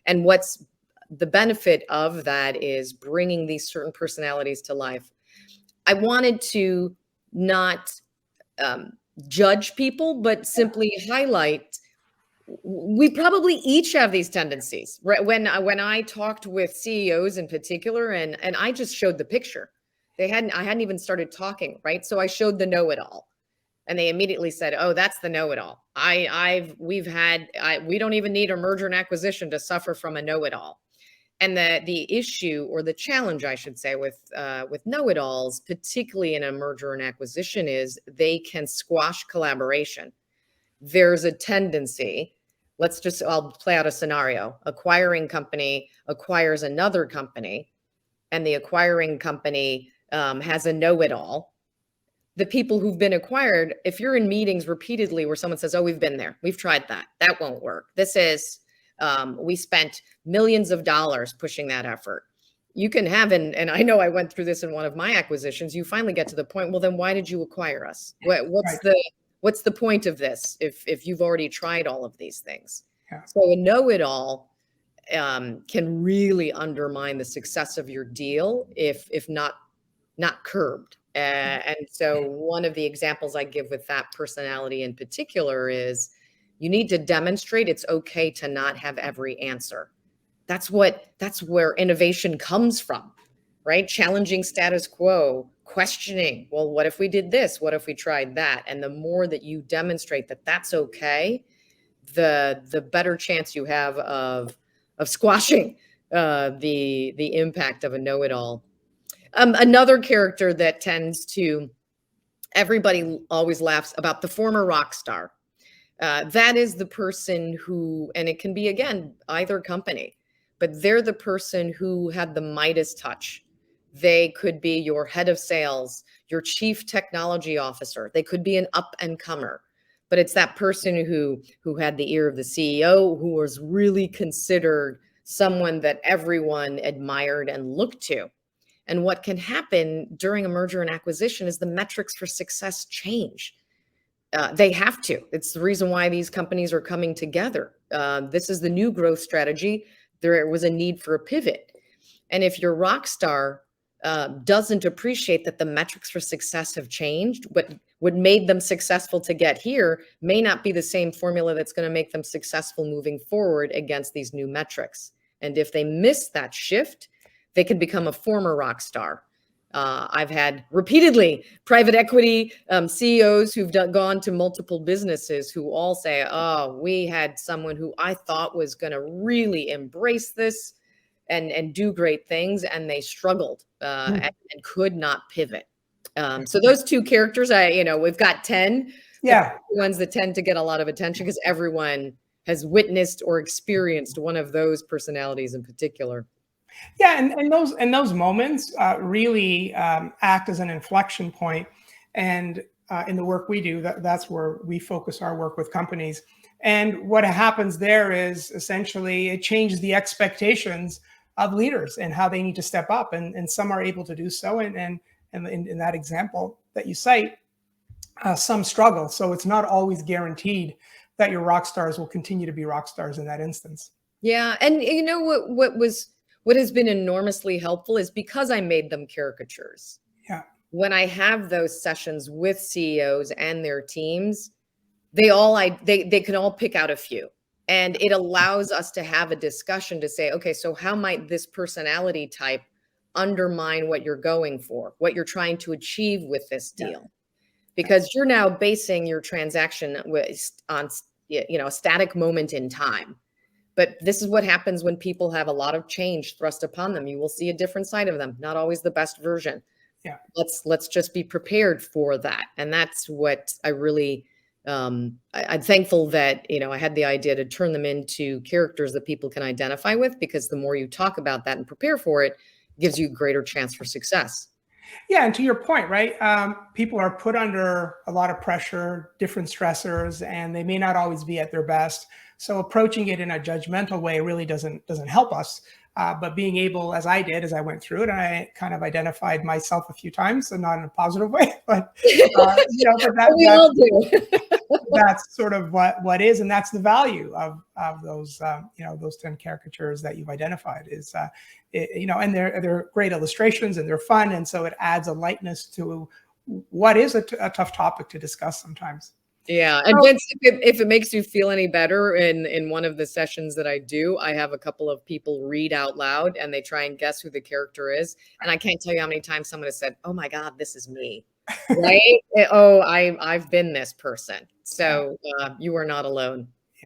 And what's the benefit of that is bringing these certain personalities to life. I wanted to not judge people, but simply highlight we probably each have these tendencies. Right? When I talked with CEOs in particular, and I just showed the picture. I hadn't even started talking, right? So I showed the know-it-all. And they immediately said, "Oh, that's the know-it-all. We don't even need a merger and acquisition to suffer from a know-it-all." And the issue, or the challenge, I should say, with know-it-alls, particularly in a merger and acquisition, is they can squash collaboration. There's a tendency. I'll play out a scenario. Acquiring company acquires another company, and the acquiring company has a know-it-all. The people who've been acquired, if you're in meetings repeatedly where someone says, "Oh, we've been there, we've tried that, that won't work. We spent millions of dollars pushing that effort." You can have, and I know I went through this in one of my acquisitions, you finally get to the point, well, then why did you acquire us? What's the point of this if you've already tried all of these things? Yeah. So a know-it-all can really undermine the success of your deal if not curbed. And so one of the examples I give with that personality in particular is you need to demonstrate it's okay to not have every answer. That's where innovation comes from, right? Challenging status quo, questioning, well, what if we did this? What if we tried that? And the more that you demonstrate that that's okay, the better chance you have of squashing the impact of a know-it-all. Another character that everybody always laughs about, the former rock star. That is the person who, and it can be, again, either company, but they're the person who had the Midas touch. They could be your head of sales, your chief technology officer. They could be an up and comer, but it's that person who had the ear of the CEO, who was really considered someone that everyone admired and looked to. And what can happen during a merger and acquisition is the metrics for success change. They have to. It's the reason why these companies are coming together. This is the new growth strategy. There was a need for a pivot. And if your rock star doesn't appreciate that the metrics for success have changed, what made them successful to get here may not be the same formula that's going to make them successful moving forward against these new metrics. And if they miss that shift, they can become a former rock star. I've had repeatedly private equity CEOs who've gone to multiple businesses who all say, "Oh, we had someone who I thought was going to really embrace this and do great things, and they struggled and could not pivot." So those two characters, we've got 10. Yeah. The ones that tend to get a lot of attention because everyone has witnessed or experienced one of those personalities in particular. Yeah, and those moments really act as an inflection point. And in the work we do, that's where we focus our work with companies. And what happens there is essentially it changes the expectations of leaders and how they need to step up. And some are able to do so. And in that example that you cite, some struggle. So it's not always guaranteed that your rock stars will continue to be rock stars in that instance. Yeah, and you know what has been enormously helpful is because I made them caricatures. Yeah. When I have those sessions with CEOs and their teams, they can all pick out a few. And it allows us to have a discussion to say, okay, so how might this personality type undermine what you're going for, what you're trying to achieve with this deal? Yeah. Because you're now basing your transaction on a static moment in time. But this is what happens when people have a lot of change thrust upon them. You will see a different side of them, not always the best version. Yeah. Let's just be prepared for that. And that's what I really, I'm thankful that, I had the idea to turn them into characters that people can identify with, because the more you talk about that and prepare for it, gives you a greater chance for success. Yeah, and to your point, right? People are put under a lot of pressure, different stressors, and they may not always be at their best. So approaching it in a judgmental way really doesn't help us. But being able, as I did, as I went through it, I kind of identified myself a few times, so not in a positive way, but but We all do. that's sort of what is, and that's the value of those those 10 caricatures that you've identified is and they're great illustrations and they're fun, and so it adds a lightness to what is a tough topic to discuss sometimes. Yeah, and Vince, if it makes you feel any better, in one of the sessions that I do, I have a couple of people read out loud and they try and guess who the character is. And I can't tell you how many times someone has said, "Oh my God, this is me." Right? Oh, I've been this person. So you are not alone.